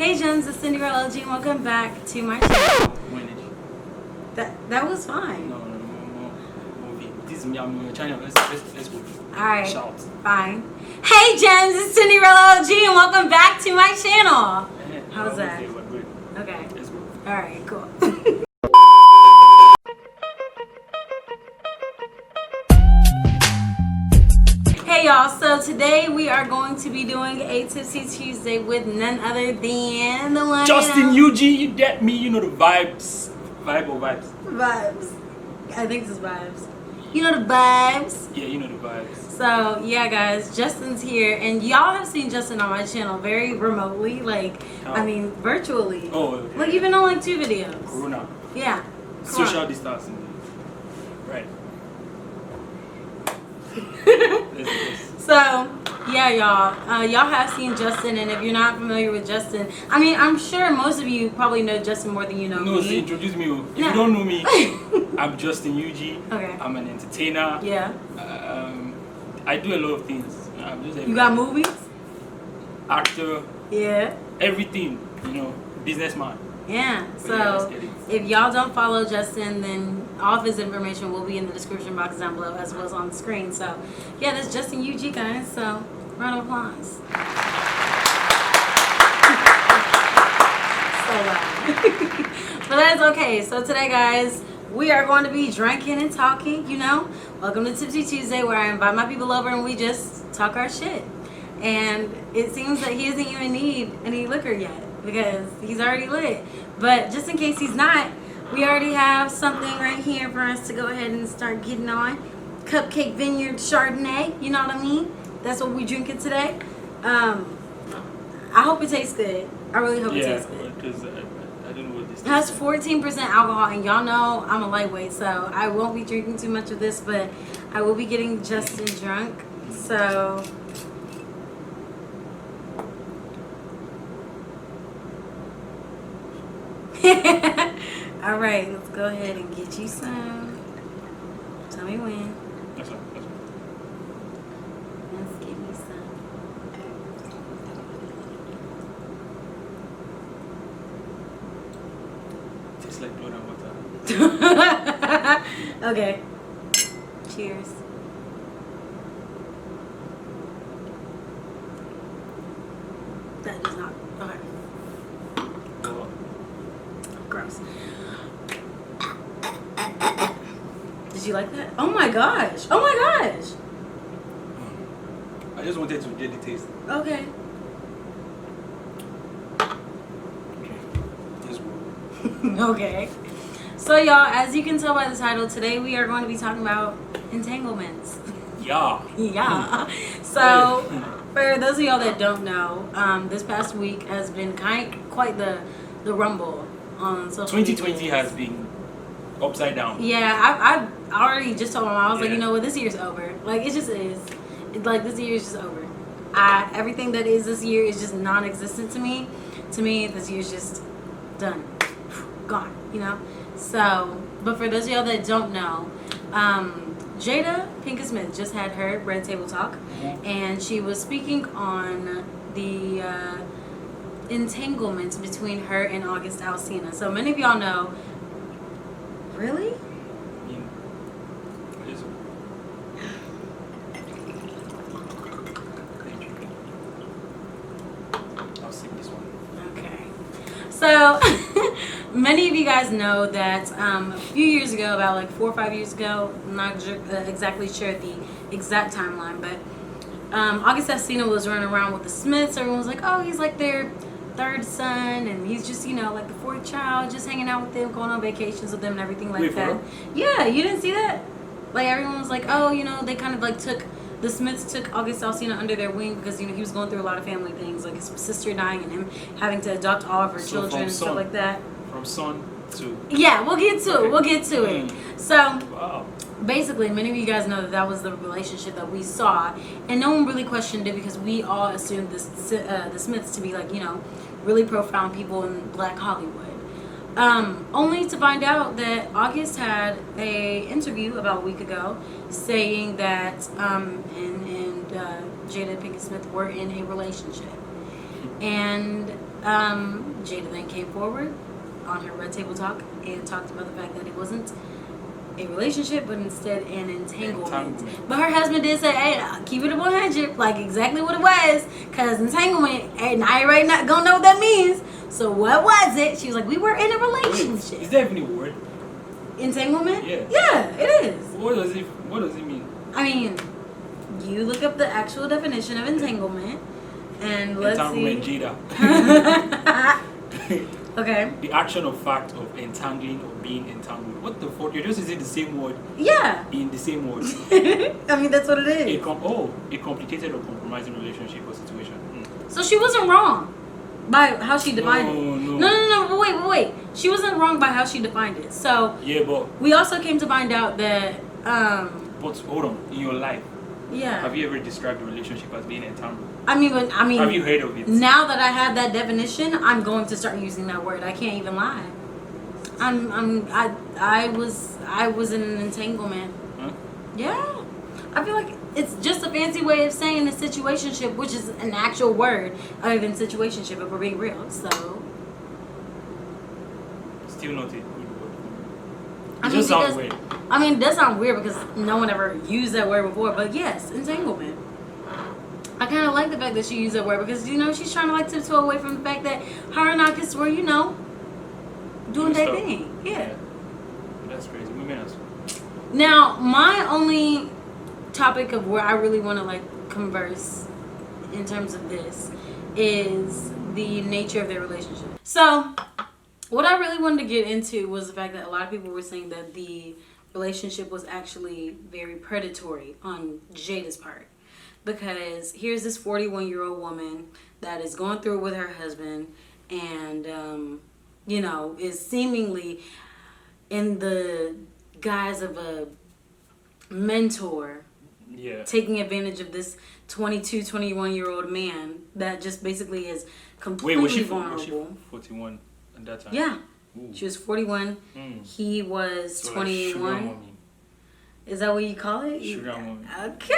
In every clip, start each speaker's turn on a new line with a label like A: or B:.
A: Hey Gems, it's Cindyrella and welcome back to my channel. That was fine.
B: No. This is me. I'm on your channel. Let's go.
A: Alright.
B: Shout.
A: Fine. Hey Gems, it's Cindyrella and welcome back to my channel. How's that?
B: We're good.
A: Okay.
B: Let's go.
A: Alright, cool. Hey y'all, so today we are going to be doing a Tipsy Tuesday with none other than the one
B: Justin UG, you get me, you know the vibes. Vibe or vibes?
A: Vibes. I think this is vibes. You know the vibes.
B: Yeah, you know the vibes.
A: So yeah guys, Justin's here and y'all have seen Justin on my channel very remotely, like I mean virtually.
B: Oh, okay.
A: Like you've been on like 2 videos.
B: Corona.
A: Yeah.
B: Social distancing. Right.
A: So yeah y'all have seen Justin, and if you're not familiar with Justin, I mean I'm sure most of you probably know Justin more than you know me.
B: No, see, introduce me. If you don't know me, I'm Justin UG.
A: Okay.
B: I'm an entertainer.
A: Yeah.
B: I do a lot of things. I'm just
A: You got movies?
B: Actor.
A: Yeah.
B: Everything, you know, businessman.
A: Yeah,
B: But
A: so
B: yeah, let's get it.
A: if y'all don't follow Justin, then all of his information will be in the description box down below as well as on the screen. So yeah, that's Justin UG guys, so round of applause. So loud. But that's okay. So today guys, we are going to be drinking and talking, you know. Welcome to Tipsy Tuesday, where I invite my people over and we just talk our shit. And it seems that he doesn't even need any liquor yet, because he's already lit. But just in case he's not, we already have something right here for us to go ahead and start getting on. Cupcake Vineyard Chardonnay, you know what I mean? That's what we're drinking today. I hope it tastes good. I really hope it tastes good.
B: Yeah, because I don't know what this
A: It has 14% alcohol, and y'all know I'm a lightweight, so I won't be drinking too much of this, but I will be getting Justin drunk. So all right, let's go ahead and get you some. Tell me when.
B: That's right.
A: Let's get me some.
B: Tastes like blood and water.
A: Okay. Cheers. That does not. Okay.
B: Oh,
A: Gross. Did you like that? Oh my gosh. Oh my gosh.
B: I just wanted to get the taste.
A: Okay.
B: Okay. Let's go.
A: Okay. So y'all, as you can tell by the title, today we are going to be talking about entanglements.
B: Yeah.
A: Yeah. So for those of y'all that don't know, this past week has been quite the rumble on social
B: 2020
A: media.
B: has been upside down.
A: Yeah, I already just told my mom, I was like,
B: Yeah.
A: you know what, this year's over. Like it just is. Like this year is just over. Everything that is this year is just non-existent to me. To me, this year's just done, gone. You know. So, but for those of y'all that don't know, Jada Pinkett Smith just had her Red Table Talk, and she was speaking on the entanglement between her and August Alsina. So many of y'all know. Really?
B: Let's go. I'll sip this one.
A: Okay. So many of you guys know that a few years ago, about like 4 or 5 years ago, I'm not exactly sure the exact timeline, but August Alsina was running around with the Smiths. Everyone was like, oh, he's like their 3rd son, and he's just, you know, like the 4th child, just hanging out with them, going on vacations with them and everything like that. Yeah, you didn't see that? Like everyone was like, oh, you know, they kind of like the Smiths took August Alsina under their wing because, you know, he was going through a lot of family things, like his sister dying and him having to adopt all of her children and stuff like that.
B: From son to...
A: Yeah, we'll get to it. We'll get to it. So,
B: wow.
A: basically, many of you guys know that was the relationship that we saw, and no one really questioned it because we all assumed the Smiths to be like, you know, really profound people in Black Hollywood. Only to find out that August had a interview about a week ago saying that Jada Pinkett Smith were in a relationship. And Jada then came forward on her Red Table Talk and talked about the fact that it wasn't a relationship, but instead an entanglement. But her husband did say, "Hey, keep it a 100, like exactly what it was, cause entanglement, and I already not gonna know what that means. So what was it?" She was like, "We were in a relationship."
B: Wait, is there even a word?
A: Entanglement?
B: Yeah.
A: Yeah, it is.
B: What does it mean?
A: I mean, you look up the actual definition of entanglement, and let's
B: Entanglement,
A: see.
B: Jada.
A: Okay.
B: The action or fact of entangling or being entangled. What the fuck? You're just using the same word
A: Yeah.
B: in the same word.
A: I mean, that's what it is.
B: A complicated or compromising relationship or situation.
A: So she wasn't wrong by how she defined it.
B: No.
A: No. But wait. She wasn't wrong by how she defined it. So
B: Yeah, but
A: we also came to find out that
B: but hold on. In your life,
A: yeah.
B: have you ever described a relationship as being entangled?
A: I mean,
B: Have you heard of it?
A: Now that I have that definition, I'm going to start using that word. I can't even lie. I was in an entanglement.
B: Huh?
A: Yeah. I feel like it's just a fancy way of saying a situationship, which is an actual word other than situationship, if we're being real. So
B: Still not a good word.
A: I
B: It
A: mean,
B: just sounds
A: because-
B: weird.
A: I mean, that sounds weird because no one ever used that word before, but yes, entanglement. I kind of like the fact that she used that word because, she's trying to like tiptoe away from the fact that her and Akis were, doing their
B: Stuff.
A: thing. Yeah.
B: That's crazy. Women as
A: Now, my only topic of where I really want to like converse in terms of this is the nature of their relationship. So, what I really wanted to get into was the fact that a lot of people were saying that the relationship was actually very predatory on Jada's part. Because here's this 41-year-old woman that is going through it with her husband and, is seemingly in the guise of a mentor taking advantage of this 22, 21-year-old man that just basically is completely vulnerable.
B: Was she 41 at that time?
A: Yeah.
B: Ooh.
A: She was 41. He was
B: So
A: 21.
B: Like sugar mommy.
A: Is that what you call it?
B: Sugar mommy.
A: Okay.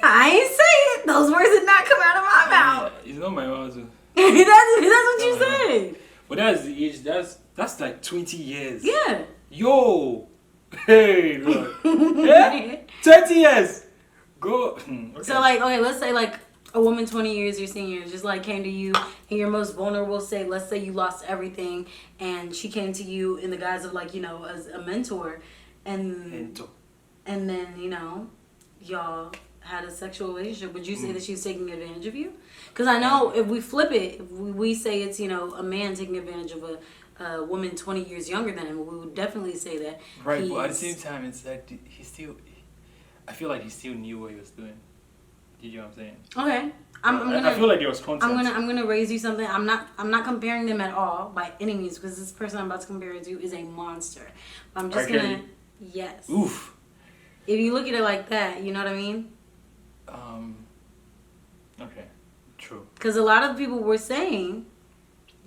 A: I ain't say it. Those words did not come out of my mouth.
B: It's not my mouth.
A: that's what you said.
B: But that's the age. That's like 20 years.
A: Yeah.
B: Yo. Hey, look. Yeah? 20 years. Go. Okay.
A: So, okay, let's say, a woman 20 years your senior just, came to you in your most vulnerable state. Let's say you lost everything, and she came to you in the guise of, as a mentor. And then, y'all had a sexual relationship. Would you say that she's taking advantage of you? Because I know if we flip it, if we say it's, a man taking advantage of a woman 20 years younger than him, we would definitely say that.
B: Right, but at the same time, it's like I feel like he still knew what he was doing. You know what I'm saying?
A: Okay.
B: I feel like there was content.
A: I'm gonna raise you something. I'm not comparing them at all by any means because this person I'm about to compare it to is a monster. But I'm just gonna yes.
B: Oof.
A: If you look at it like that, you know what I mean?
B: Okay. True.
A: Because a lot of people were saying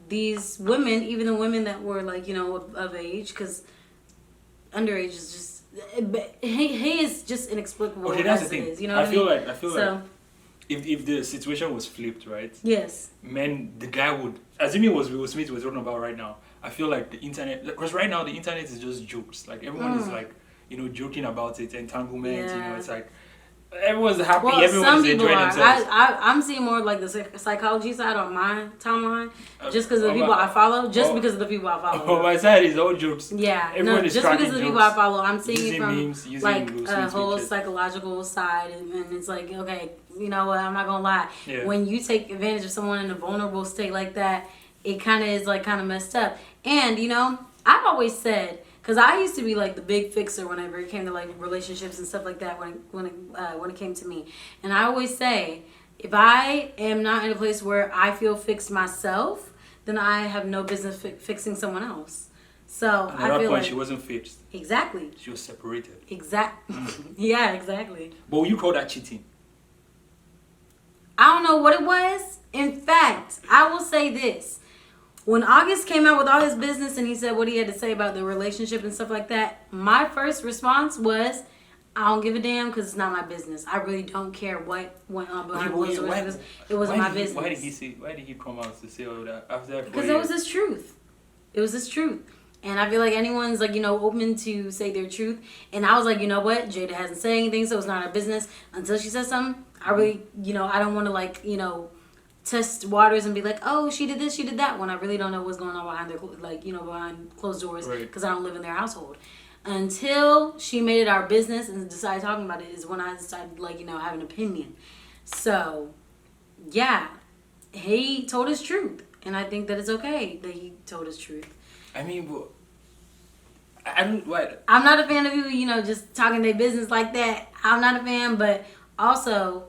A: these women, even the women that were of age, because underage is just he is just inexplicable.
B: Okay, that's the thing.
A: Is, you know what I mean?
B: I feel like if the situation was flipped, right?
A: Yes.
B: The guy would, assuming it was Will Smith we're talking about right now. I feel like the internet, because right now the internet is just jokes. Like everyone is joking about it, entanglement.
A: Yeah.
B: It's like everyone's happy.
A: Well,
B: Everyone's enjoying themselves.
A: I'm seeing more of the psychology side on my timeline, just because of the people I follow. Because of the people I follow.
B: On my side is all jokes.
A: Yeah,
B: everyone is
A: just because of the people I follow, I'm seeing it from
B: memes, using
A: a whole psychological side, and it's like, okay, you know what? I'm not gonna lie.
B: Yeah.
A: When you take advantage of someone in a vulnerable state like that, it kind of is kind of messed up. And I've always said. Because I used to be the big fixer whenever it came to relationships and stuff like that when it came to me. And I always say, if I am not in a place where I feel fixed myself, then I have no business fixing someone else. So
B: and at that point, she wasn't fixed.
A: Exactly.
B: She was separated.
A: Yeah, exactly.
B: But would you call that cheating?
A: I don't know what it was. In fact, I will say this. When August came out with all his business and he said what he had to say about the relationship and stuff like that, my first response was, I don't give a damn because it's not my business. I really don't care what went on behind closed doors. It wasn't my business.
B: Why did he come out to say all that after?
A: Because it was his truth. It was his truth. And I feel like anyone's like, open to say their truth. And I was like, you know what? Jada hasn't said anything, so it's not our business. Until she says something, I really, I don't want to test waters and be like, oh, she did this, she did that, when I really don't know what's going on behind their, behind closed doors, because I don't live in their household. Until she made it our business and decided talking about it is when I decided, have an opinion. So, yeah, he told his truth. And I think that it's okay that he told his truth.
B: I mean, but I don't. What?
A: I'm not a fan of people, just talking their business like that. I'm not a fan, but also,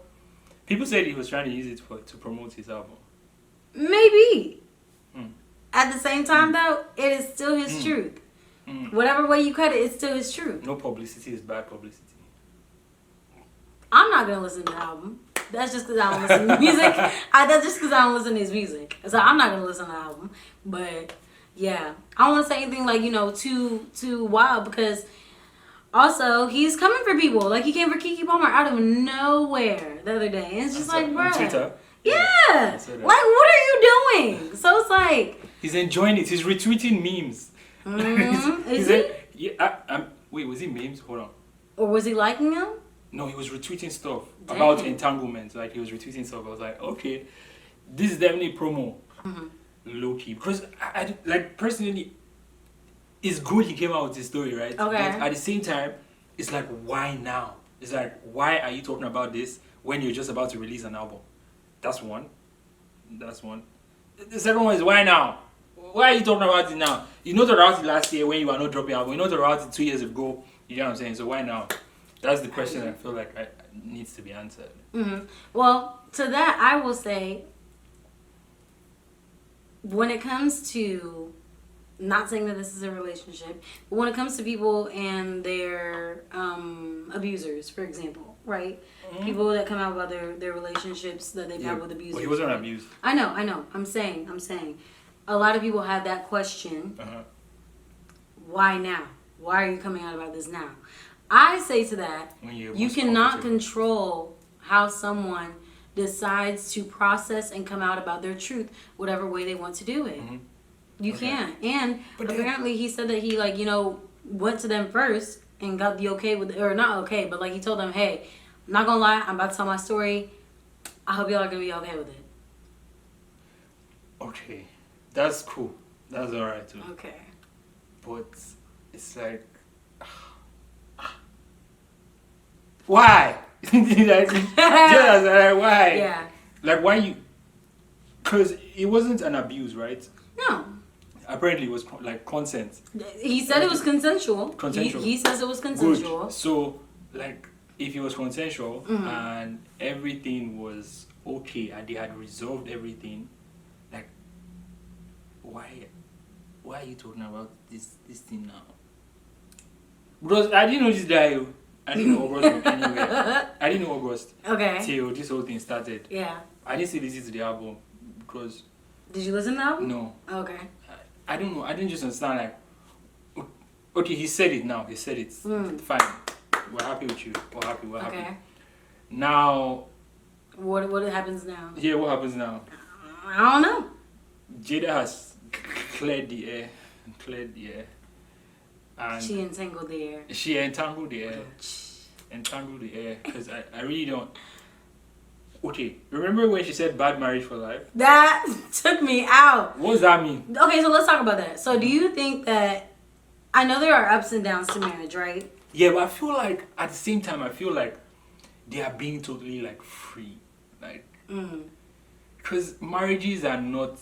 B: people said he was trying to use it to promote his album.
A: Maybe. At the same time, though, it is still his truth. Whatever way you cut it, it's still his truth.
B: No publicity is bad publicity.
A: I'm not gonna listen to the album. That's just because I don't listen to music. That's just because I don't listen to his music. So I'm not gonna listen to the album. But yeah, I don't want to say anything too wild, because also he's coming for people. Like, he came for Keke Palmer out of nowhere the other day, and it's just like, bro.
B: Twitter.
A: Yeah. Like, what are you doing? So it's like,
B: he's enjoying it. He's retweeting memes.
A: Is he?
B: Yeah. Wait, was he memes? Hold on.
A: Or was he liking them?
B: No, he was retweeting stuff
A: Damn.
B: about entanglement. Like, he was retweeting stuff. I was like, okay, this is definitely promo. Low key. Because, I personally, it's good he came out with this story, right?
A: Okay.
B: But at the same time, it's like, why now? It's like, why are you talking about this when you're just about to release an album? That's one. The second one is, why now? Why are you talking about it now? You know about it last year when you were not dropping album. You know about it 2 years ago. You know what I'm saying? So why now? That's the question I feel like needs to be answered.
A: Well, to that, I will say, when it comes to, not saying that this is a relationship, but when it comes to people and their abusers, for example, right? People that come out about their relationships that they've had with abusers.
B: Well, he wasn't abused.
A: I know. I'm saying. A lot of people have that question. Why now? Why are you coming out about this now? I say to that, you cannot control how someone decides to process and come out about their truth, whatever way they want to do it. You can't. And but apparently he said that he went to them first and got the okay with, or not okay, but he told them, hey, I'm not gonna lie, I'm about to tell my story. I hope y'all are gonna be okay with it.
B: Okay, that's cool. That's alright too.
A: Okay.
B: But it's like, why? Why?
A: Yeah.
B: Like, why you? Because it wasn't an abuse, right?
A: No.
B: Apparently, it was consent.
A: He said it was consensual.
B: Consensual.
A: He says it was consensual.
B: Good. So, if it was consensual and everything was okay and they had resolved everything, why are you talking about this thing now? Because I didn't know this guy. I didn't know August anywhere. I didn't know August.
A: Okay.
B: Till this whole thing started.
A: Yeah.
B: I didn't listen to the album because.
A: Did you listen to the album?
B: No.
A: Okay.
B: I don't know. I didn't just understand. Okay, he said it now. He said it. Fine. We're happy with you. We're happy.
A: Okay.
B: Now.
A: What happens now?
B: Yeah, what happens now?
A: I don't know.
B: Jada has cleared the air. And
A: she entangled the air.
B: She entangled the air. Entangled the air. Because I really don't. Okay, remember when she said bad marriage for life?
A: That took me out.
B: What does that mean?
A: Okay, so let's talk about that. So do you think that, I know there are ups and downs to marriage, right?
B: Yeah, but I feel like, at the same time, I feel like they are being totally free. Because marriages are not,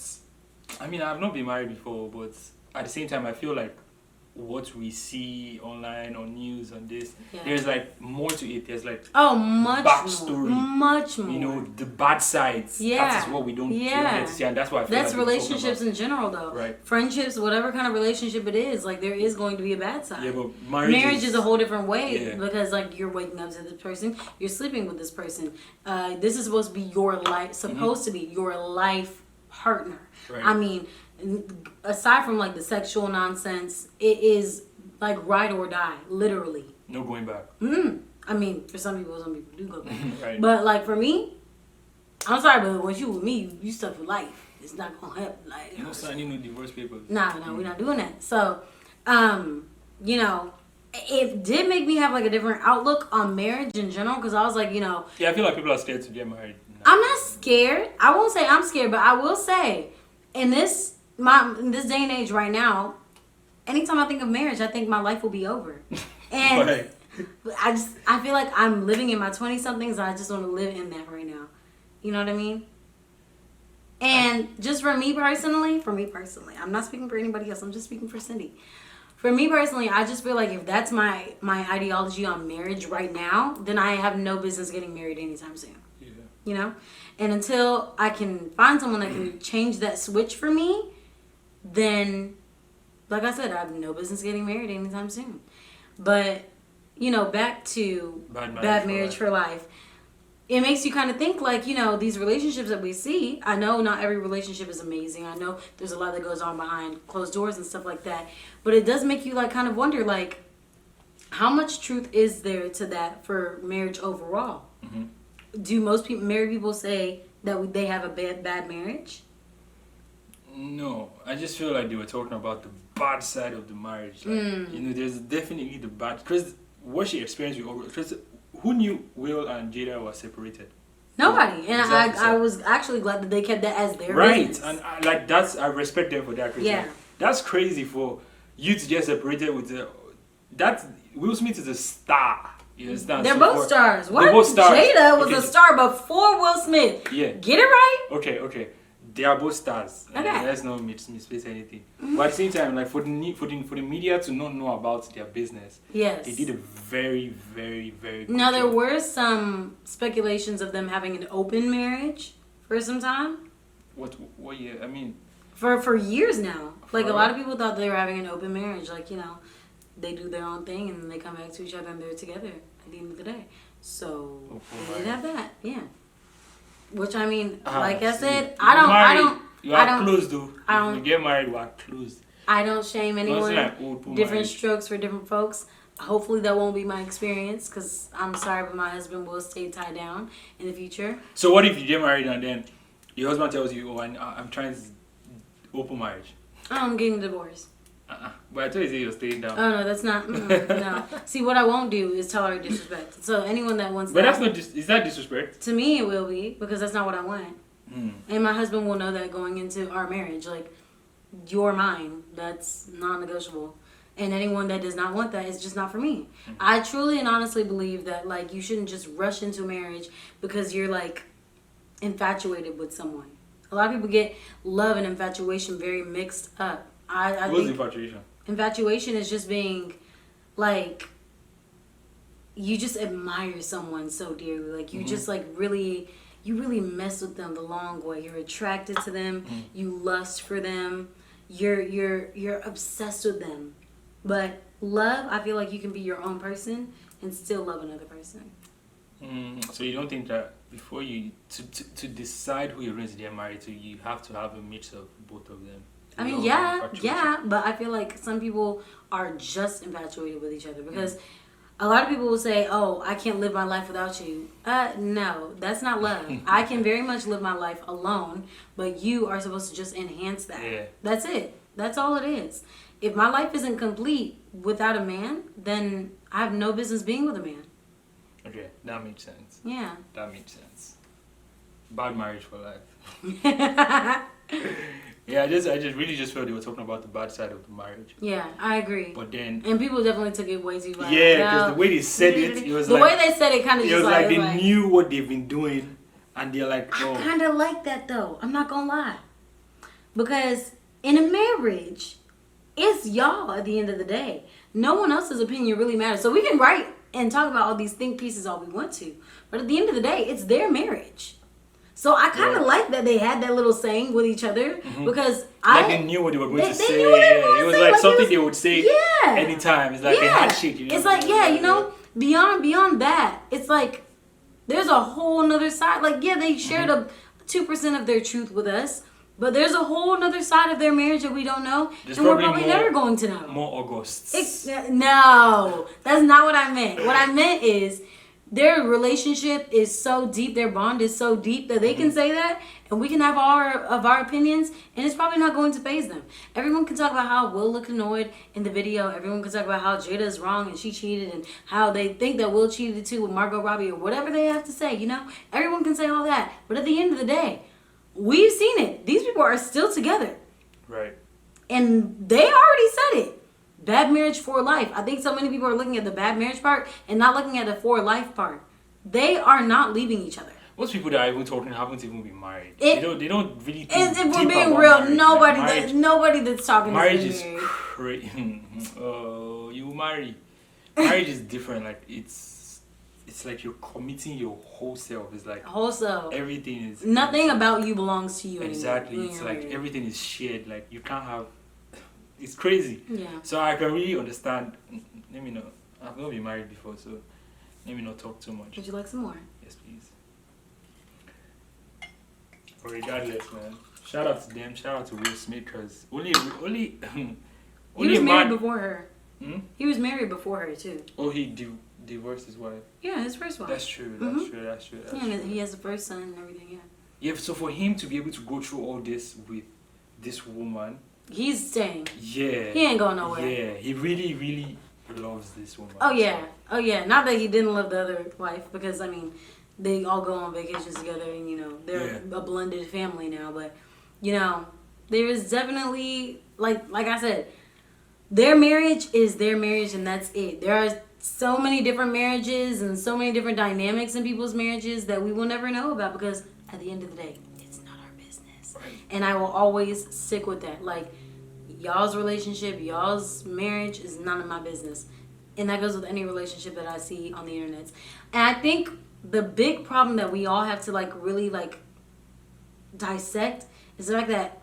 B: I mean, I've not been married before, but at the same time, I feel like what we see online on news on this, there's more to it. There's
A: much
B: backstory,
A: much more.
B: You know, the bad sides.
A: Yeah,
B: that is what we don't get to see, and that's why I feel
A: that's relationships in general, though.
B: Right.
A: Friendships, whatever kind of relationship it is, there is going to be a bad side.
B: Yeah, but marriage
A: is a whole different way because you're waking up to this person, you're sleeping with this person. This is supposed to be your life, to be your life partner.
B: Right.
A: I mean, aside from the sexual nonsense, it is ride or die, literally.
B: No going back.
A: I mean, for some people do go back.
B: Right.
A: But like for me, I'm sorry, but once you with me, you stuck for life. It's not gonna happen. Like
B: You know, signing no divorce papers.
A: Nah, we're not doing that. So, you know, it did make me have like a different outlook on marriage in general because I was like, you know,
B: Yeah, I feel like people are scared to get married.
A: I'm not scared. I won't say I'm scared, but I will say in this day and age right now, anytime I think of marriage, I think my life will be over. And
B: Right.
A: I feel like I'm living in my 20 somethings and I just want to live in that right now. You know what I mean? And just for me personally, I'm not speaking for anybody else. I'm just speaking for Cindy. For me personally, I just feel like if that's my ideology on marriage right now, then I have no business getting married anytime soon.
B: Yeah.
A: You know? And until I can find someone that can change that switch for me, then, like I said, I have no business getting married anytime soon. But, you know, back to bad marriage for life. It makes you kind of think like, you know, these relationships that we see, I know not every relationship is amazing. I know there's a lot that goes on behind closed doors and stuff like that. But it does make you like kind of wonder like, how much truth is there to that for marriage overall?
B: Mm-hmm.
A: Do most married people say that they have a bad marriage?
B: No, I just feel like they were talking about the bad side of the marriage. Like, you know, there's definitely the bad, because what she experienced with, who knew Will and Jada were separated?
A: Nobody. And
B: exactly.
A: I was actually glad that they kept that as their
B: right.
A: business.
B: And I respect them for that.
A: Yeah.
B: That's crazy for you to get separated with Will Smith is a star. You understand?
A: They're both stars. What?
B: They're both stars.
A: Jada was a star before Will Smith.
B: Yeah.
A: Get it right?
B: Okay. They are both stars.
A: Okay.
B: Let's not misplace anything. But at the same time, like for the media to not know about their business,
A: yes,
B: they did a very, very, very good
A: Now there
B: job.
A: were some speculations of them having an open marriage for some time.
B: What year? I mean,
A: for years now. Like a
B: For-
A: lot of people thought they were having an open marriage. Like, you know, they do their own thing and then they come back to each other and they're together at the end of the day. So they did have that, yeah. Which I mean, like I said,
B: You are close though. If you get married, you are close.
A: I don't shame anyone.
B: Like old
A: Different
B: marriage.
A: strokes for different folks. Hopefully that won't be my experience because I'm sorry, but my husband will stay tied down in the future.
B: So what if you get married and then your husband tells you, "Oh, I'm trying to open marriage"?
A: I'm getting divorced.
B: But I told you you're staying down.
A: Oh no, that's not. No. See, what I won't do is tolerate disrespect. So anyone that wants
B: But
A: that,
B: that's not. Is that disrespect?
A: to me, it will be because that's not what I want.
B: Hmm.
A: And my husband will know that going into our marriage, like, you're mine. That's non-negotiable. And anyone that does not want that is just not for me.
B: Mm-hmm.
A: I truly and honestly believe that, like, you shouldn't just rush into marriage because you're, like, infatuated with someone. A lot of people get love and infatuation very mixed up. I
B: What's
A: think
B: infatuation?
A: infatuation is just being, like, you just admire someone so dearly. Like, you just, like, really... You really mess with them the long way. You're attracted to them. You lust for them. You're obsessed with them. But love, I feel like you can be your own person and still love another person.
B: So you don't think that before you to decide who you're going to get married to, you have to have a mix of both of them?
A: I mean, yeah, but I feel like some people are just infatuated with each other because a lot of people will say, "Oh, I can't live my life without you." No, that's not love. I can very much live my life alone, but you are supposed to just enhance that.
B: Yeah.
A: That's it. That's all it is. If my life isn't complete without a man, then I have no business being with a man.
B: Okay, that makes sense.
A: Yeah.
B: That makes sense. Bad marriage for life. Yeah, I just really just felt they were talking about the bad side of the marriage.
A: Yeah, I agree.
B: But then,
A: And people definitely took it way too far.
B: yeah, because the way they said it was
A: the
B: like
A: way they said it kind of
B: it
A: just
B: was like they
A: like,
B: knew what they've been doing, and they're like, oh,
A: I kind of like that though. I'm not gonna lie, because in a marriage, it's y'all at the end of the day. No one else's opinion really matters. So we can write and talk about all these think pieces all we want to, but at the end of the day, it's their marriage. So I kind of like that they had that little saying with each other because
B: they knew what they were going to say.
A: Knew what they were going
B: it
A: to
B: was
A: say.
B: like something they would say anytime. It's like a
A: yeah.
B: handshake. You know?
A: It's like, yeah, you know, beyond that, it's like there's a whole nother side. Like, yeah, they shared a 2% of their truth with us, But there's a whole other side of their marriage that we don't know,
B: There's
A: and we're probably never going to know.
B: More Augusts.
A: No, that's not what I meant. What I meant is their relationship is so deep, their bond is so deep that they can say that, and we can have our opinions, and it's probably not going to faze them. Everyone can talk about how Will looked annoyed in the video. Everyone can talk about how Jada is wrong and she cheated, and how they think that Will cheated too with Margot Robbie, or whatever they have to say. You know, everyone can say all that, but at the end of the day, we've seen it. These people are still together,
B: Right.
A: and they already said it. Bad marriage for life. I think so many people are looking at the bad marriage part and not looking at the for life part. They are not leaving each other.
B: Most people that are even talking haven't even been married. They don't really think
A: If we're
B: deep
A: being
B: about
A: real,
B: marriage.
A: nobody that's talking
B: Marriage
A: is
B: is
A: married.
B: crazy. Oh, you marry. Marriage is different. Like it's like you're committing your whole self. It's like
A: Also,
B: everything is
A: nothing about you belongs to you
B: exactly.
A: anymore.
B: It's like everything is shared. Like you can't have. It's crazy.
A: Yeah.
B: So I can really understand. Let me know. I've not been married before, so let me not talk too much.
A: Would you like some more?
B: Yes, please. But regardless, man. Shout out to them. Shout out to Will Smith, because only
A: He
B: only
A: was
B: a
A: married
B: man.
A: before her.
B: Hmm?
A: He was married before her too.
B: Oh, he divorced his wife.
A: Yeah, his first wife.
B: That's true.
A: Mhm.
B: That's true. That's true. That's
A: Yeah,
B: true.
A: and he has the first son and everything. Yeah.
B: Yeah. So for him to be able to go through all this with this woman,
A: He's staying.
B: yeah,
A: He ain't going nowhere.
B: yeah, he really, really loves this woman.
A: Oh yeah. Oh yeah. Not that he didn't love the other wife, because I mean, they all go on vacations together, and you know they're a blended family now. But you know, there is definitely like I said, their marriage is their marriage, and that's it. There are so many different marriages and so many different dynamics in people's marriages that we will never know about, because at the end of the day, it's not our business.
B: Right.
A: And I will always stick with that. Like, y'all's relationship, y'all's marriage is none of my business. And that goes with any relationship that I see on the internet. And I think the big problem that we all have to like really like dissect is the fact that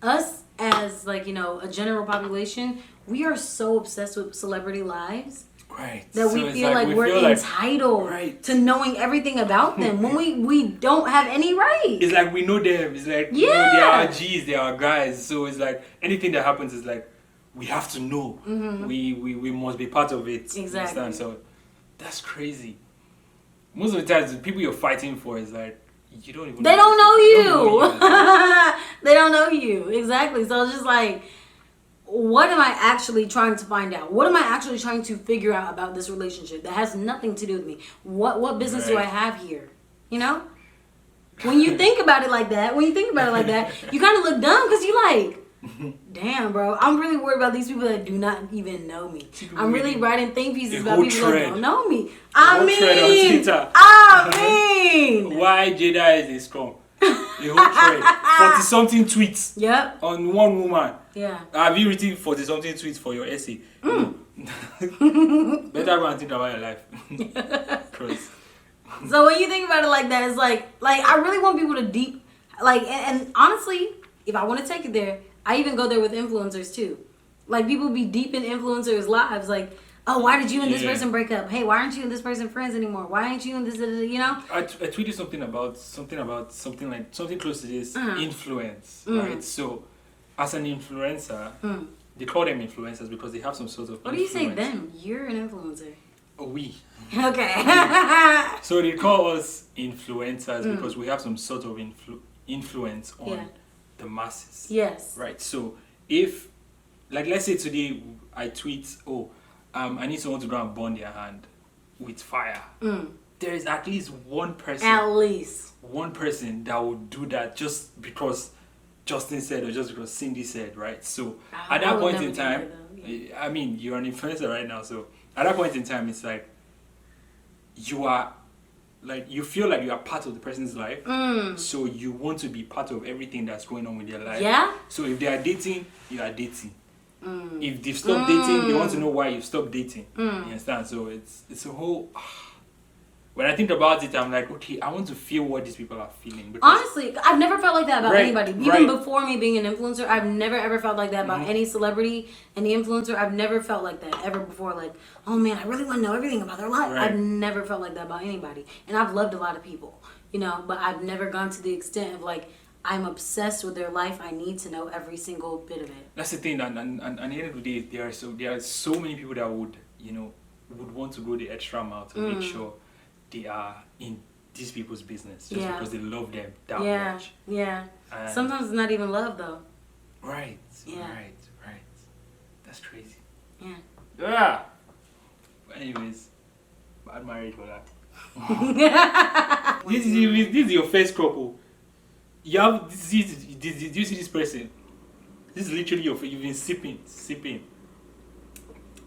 A: us as like, you know, a general population, we are so obsessed with celebrity lives
B: Right.
A: that
B: So
A: we
B: it's
A: feel like
B: we
A: we're
B: feel like-
A: entitled
B: Right.
A: to knowing everything about them when we don't have any right.
B: It's like we know them. It's like you know, they are our G's, they are our guys. So it's like anything that happens is like we have to know.
A: Mm-hmm.
B: We must be part of it.
A: Exactly.
B: Understand? So that's crazy. Most of the times, the people you're fighting for is like you don't even.
A: They don't know
B: They
A: you.
B: don't know you.
A: They don't know you. Exactly. So it's just like, what am I actually trying to find out? What am I actually trying to figure out about this relationship that has nothing to do with me? What business do I
B: Right.
A: have here? You know? When you think about it like that, you kind of look dumb, because you like, damn, bro, I'm really worried about these people that do not even know me. I'm really writing think pieces
B: The
A: about
B: whole
A: people that
B: trend.
A: don't know me.
B: whole trend on Twitter.
A: I mean,
B: Why Jada is a scum? The whole trend. 40-something tweets
A: yep,
B: on one woman.
A: yeah.
B: Have you written 40-something tweets for your essay?
A: Mm.
B: Better go and think about your life. Cause
A: So when you think about it like that, it's like I really want people to and honestly, if I want to take it there, I even go there with influencers too. Like, people be deep in influencers' lives, like, oh, why did you and this
B: Yeah.
A: person break up? Hey, why aren't you and this person friends anymore? Why aren't you and this, you know?
B: I tweeted something close to this influence,
A: Mm.
B: right? So, as an influencer, they call them influencers because they have some sort of.
A: What do you say
B: influence.
A: them? You're an influencer.
B: Oh, we.
A: Okay.
B: So they call us influencers because we have some sort of influence on
A: Yeah.
B: the masses.
A: Yes.
B: Right. So if, like, let's say today I tweet, I need someone to go and burn their hand with fire. There is at least one person.
A: At least.
B: One person that would do that just because Justin said or just because Cindy said, right? So
A: I
B: at that
A: would
B: point
A: never
B: in
A: do
B: time,
A: that, though. Yeah.
B: I mean, you're an influencer right now, so at that point in time, it's like you are, like, you feel like you are part of the person's life, so you want to be part of everything that's going on with their life.
A: Yeah?
B: So if they are dating, you are dating. If they've stopped dating, they want to know why you've stopped dating. You understand? So it's a whole. When I think about it, I'm like, okay, I want to feel what these people are feeling. Because
A: Honestly, I've never felt like that about
B: Right,
A: anybody. Even
B: right.
A: before me being an influencer, I've never ever felt like that about any celebrity, any influencer. I've never felt like that ever before. Like, oh man, I really want to know everything about their life.
B: Right.
A: I've never felt like that about anybody. And I've loved a lot of people, you know, but I've never gone to the extent of like, I'm obsessed with their life. I need to know every single bit of it.
B: That's the thing, and at the end of the day, there are so many people that would want to go the extra mile to make sure they are in these people's business just because they love them that much.
A: Yeah.
B: And
A: sometimes it's not even love though.
B: Right.
A: Yeah.
B: Right. That's crazy.
A: Yeah.
B: Yeah. But anyways, bad marriage for that. This is your first couple. You have do you see this person? This is literally you've been sipping.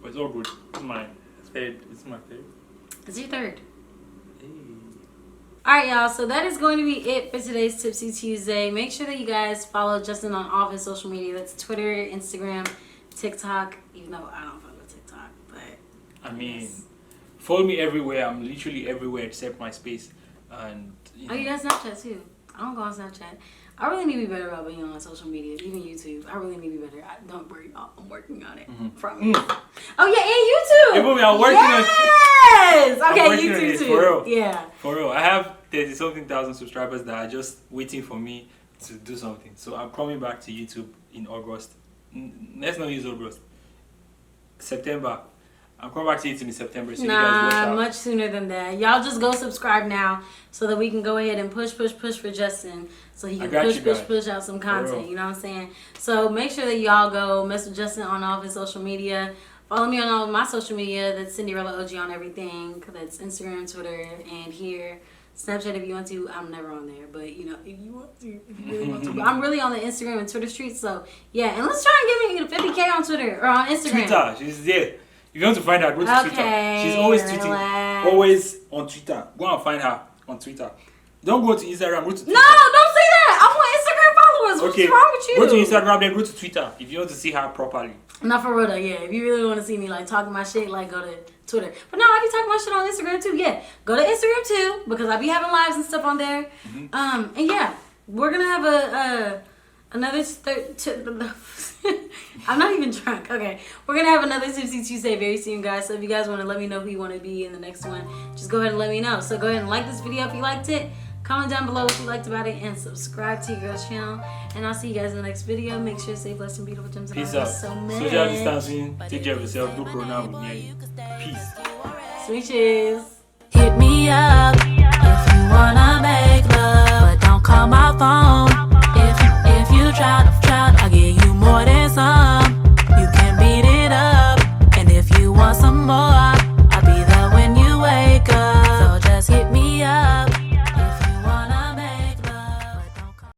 B: But it's all good. It's mine. It's my third.
A: It's your third. Hey. Alright, y'all, so that is going to be it for today's Tipsy Tuesday. Make sure that you guys follow Justin on all of his social media. That's Twitter, Instagram, TikTok, even though I don't follow TikTok, but
B: I mean, follow me everywhere. I'm literally everywhere except MySpace. And
A: oh, you got Snapchat too. I don't go on Snapchat. I really need to be better about being on social media, even YouTube. I really need to be better. Don't worry, I'm working on it. Promise. Oh yeah, and YouTube.
B: Hey, Bobby, I'm working on it.
A: Yes. Okay,
B: I'm working
A: YouTube
B: on it,
A: too.
B: for real.
A: Yeah.
B: For real. I have 30-something thousand subscribers that are just waiting for me to do something. So I'm coming back to YouTube in August. Let's not use August. September. I'm coming back to YouTube in September. So you guys watch out.
A: Much sooner than that. Y'all just go subscribe now so that we can go ahead and push for Justin so he can push out some content. You know what I'm saying? So make sure that y'all go mess with Justin on all of his social media. Follow me on all of my social media. That's Cindyrella OG on everything. That's Instagram, Twitter, and here. Snapchat if you want to. I'm never on there, but if you want to, if you really want to. But I'm really on the Instagram and Twitter streets, so yeah. And let's try and get me 50K on Twitter or on Instagram.
B: Twitter, she's there. If you want to find her, go to Twitter. She's always tweeting. Always on Twitter. Go and find her on Twitter. Don't go to Instagram, go to Twitter.
A: No, don't say that. I want Instagram followers. What's wrong with you?
B: Go to Instagram, then go to Twitter if you want to see her properly.
A: Not for real though, yeah. If you really want to see me like talking my shit, like go to Twitter. But no, I be talking my shit on Instagram too. Yeah, go to Instagram too because I be having lives and stuff on there. And yeah, we're gonna have another. I'm not even drunk. Okay, we're gonna have another Tipsy Tuesday very soon, guys. So if you guys want to let me know who you want to be in the next one, just go ahead and let me know. So go ahead and like this video if you liked it. Comment down below what you liked about it and subscribe to your girl's channel. And I'll see you guys in the next video. Make sure to stay blessed and beautiful gems.
B: Peace out. Social distancing. Take care of yourself. Do corona with me. Peace.
A: Sweet cheers.
C: Hit me up if you wanna make love, but don't call my phone.